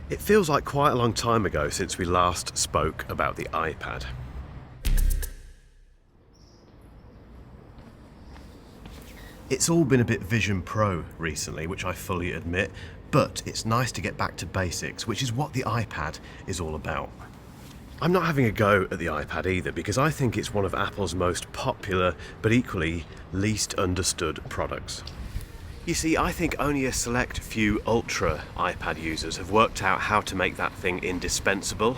It feels like quite a long time ago since we last spoke about the iPad. It's all been a bit Vision Pro recently, which I fully admit, but it's nice to get back to basics, which is what the iPad is all about. I'm not having a go at the iPad either, because I think it's one of Apple's most popular but equally least understood products. You see, I think only a select few ultra iPad users have worked out how to make that thing indispensable.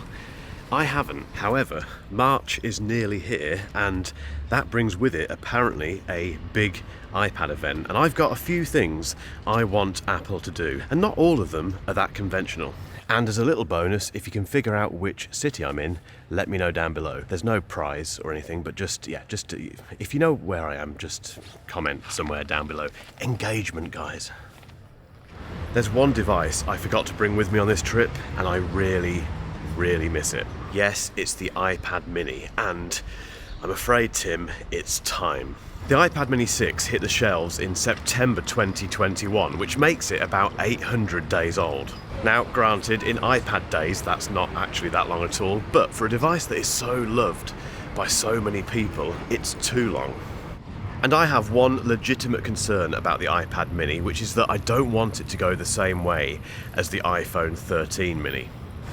I haven't. However, March is nearly here, and that brings with it apparently a big iPad event, and I've got a few things I want Apple to do, and not all of them are that conventional. And as a little bonus, if you can figure out which city I'm in, let me know down below. There's no prize or anything, but just if you know where I am, just comment somewhere down below. Engagement, guys. There's one device I forgot to bring with me on this trip, and I really miss it. Yes, it's the iPad mini, and I'm afraid, Tim, it's time. The iPad mini 6 hit the shelves in September 2021, which makes it about 800 days old. Now, granted, in iPad days, that's not actually that long at all, but for a device that is so loved by so many people, it's too long. And I have one legitimate concern about the iPad mini, which is that I don't want it to go the same way as the iPhone 13 mini.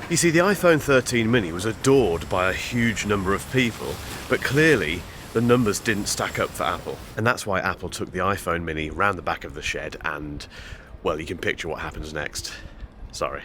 You see, the iPhone 13 mini was adored by a huge number of people, but clearly the numbers didn't stack up for Apple. And that's why Apple took the iPhone mini round the back of the shed and, well, you can picture what happens next. Sorry.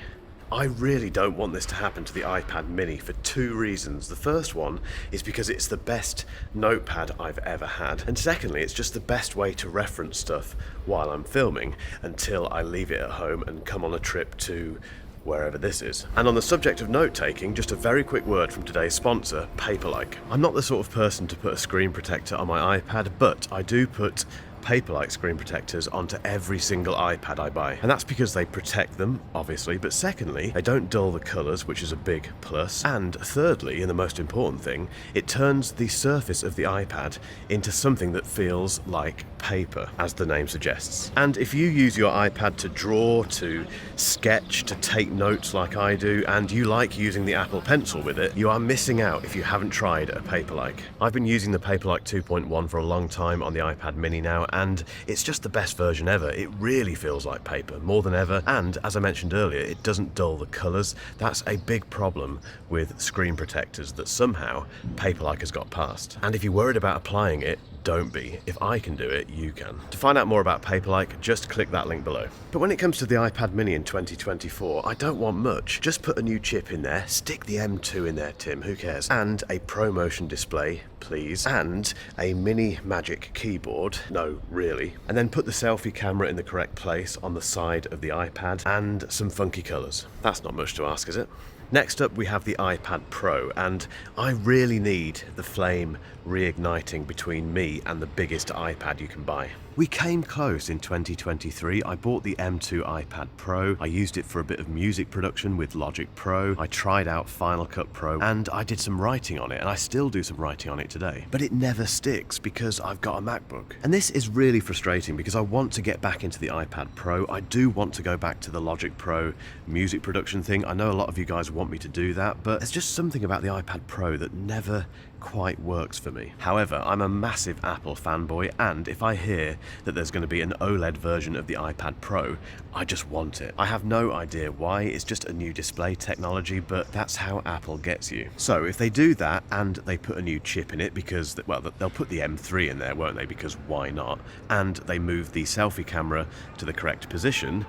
I really don't want this to happen to the iPad mini for two reasons. The first one is because it's the best notepad I've ever had. And secondly, it's just the best way to reference stuff while I'm filming until I leave it at home and come on a trip to wherever this is. And on the subject of note-taking, just a very quick word from today's sponsor, Paperlike. I'm not the sort of person to put a screen protector on my iPad, but I do put Paperlike screen protectors onto every single iPad I buy. And that's because they protect them, obviously, but secondly, they don't dull the colours, which is a big plus. And thirdly, and the most important thing, it turns the surface of the iPad into something that feels like paper, as the name suggests. And if you use your iPad to draw, to sketch, to take notes like I do, and you like using the Apple Pencil with it, you are missing out if you haven't tried a Paperlike. I've been using the Paperlike 2.1 for a long time on the iPad mini now, and it's just the best version ever. It really feels like paper, more than ever, and as I mentioned earlier, it doesn't dull the colours. That's a big problem with screen protectors that somehow Paperlike has got past. And if you're worried about applying it, don't be. If I can do it, you can. To find out more about Paperlike, just click that link below. But when it comes to the iPad mini in 2024, I don't want much. Just put a new chip in there, stick the M2 in there, Tim, who cares? And a ProMotion display, please. And a mini Magic keyboard. No, really. And then put the selfie camera in the correct place on the side of the iPad, and some funky colours. That's not much to ask, is it? Next up, we have the iPad Pro, and I really need the flame reigniting between me and the biggest iPad you can buy. We came close in 2023. I bought the M2 iPad Pro. I used it for a bit of music production with Logic Pro. I tried out Final Cut Pro, and I did some writing on it, and I still do some writing on it today. But it never sticks because I've got a MacBook. And this is really frustrating because I want to get back into the iPad Pro. I do want to go back to the Logic Pro music production thing. I know a lot of you guys want me to do that, but there's just something about the iPad Pro that never quite works for me. However, I'm a massive Apple fanboy, and if I hear that there's going to be an OLED version of the iPad Pro, I just want it. I have no idea why, it's just a new display technology, but that's how Apple gets you. So if they do that and they put a new chip in it, because, well, they'll put the M3 in there, won't they, because why not? And they move the selfie camera to the correct position,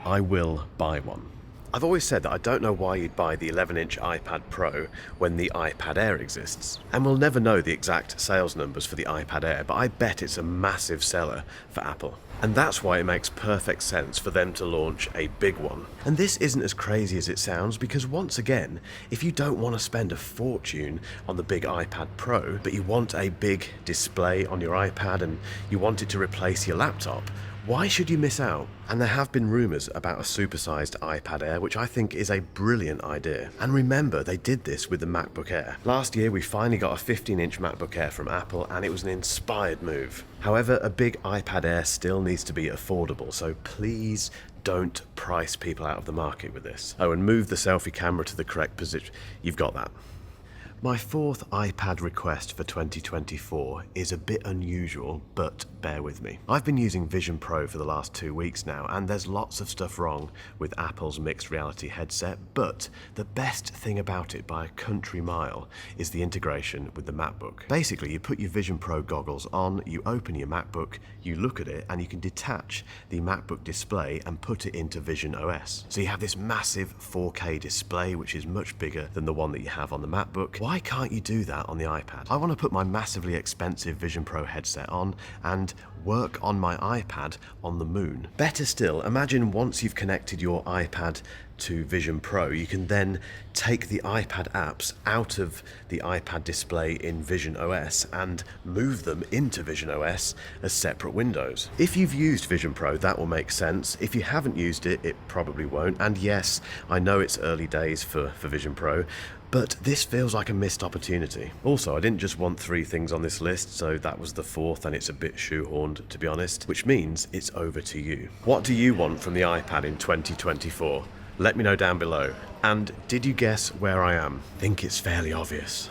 I will buy one. I've always said that I don't know why you'd buy the 11-inch iPad Pro when the iPad Air exists. And we'll never know the exact sales numbers for the iPad Air, but I bet it's a massive seller for Apple. And that's why it makes perfect sense for them to launch a big one. And this isn't as crazy as it sounds, because once again, if you don't want to spend a fortune on the big iPad Pro, but you want a big display on your iPad and you want it to replace your laptop, Why should you miss out? And there have been rumours about a supersized iPad Air, which I think is a brilliant idea. And remember, they did this with the MacBook Air. Last year, we finally got a 15-inch MacBook Air from Apple, and it was an inspired move. However, a big iPad Air still needs to be affordable, so please don't price people out of the market with this. Oh, and move the selfie camera to the correct position. You've got that. My fourth iPad request for 2024 is a bit unusual, but bear with me. I've been using Vision Pro for the last 2 weeks now, and there's lots of stuff wrong with Apple's mixed reality headset, but the best thing about it by a country mile is the integration with the MacBook. Basically, you put your Vision Pro goggles on, you open your MacBook, you look at it, and you can detach the MacBook display and put it into Vision OS. So you have this massive 4K display, which is much bigger than the one that you have on the MacBook. Why can't you do that on the iPad? I want to put my massively expensive Vision Pro headset on and work on my iPad on the moon. Better still, imagine once you've connected your iPad to Vision Pro, you can then take the iPad apps out of the iPad display in Vision OS and move them into Vision OS as separate windows. If you've used Vision Pro, that will make sense. If you haven't used it, it probably won't. And yes, I know it's early days for Vision Pro, but this feels like a missed opportunity. Also, I didn't just want 3 things on this list, so that was the 4th, and it's a bit shoehorned, to be honest, which means it's over to you. What do you want from the iPad in 2024? Let me know down below. And did you guess where I am? I think it's fairly obvious.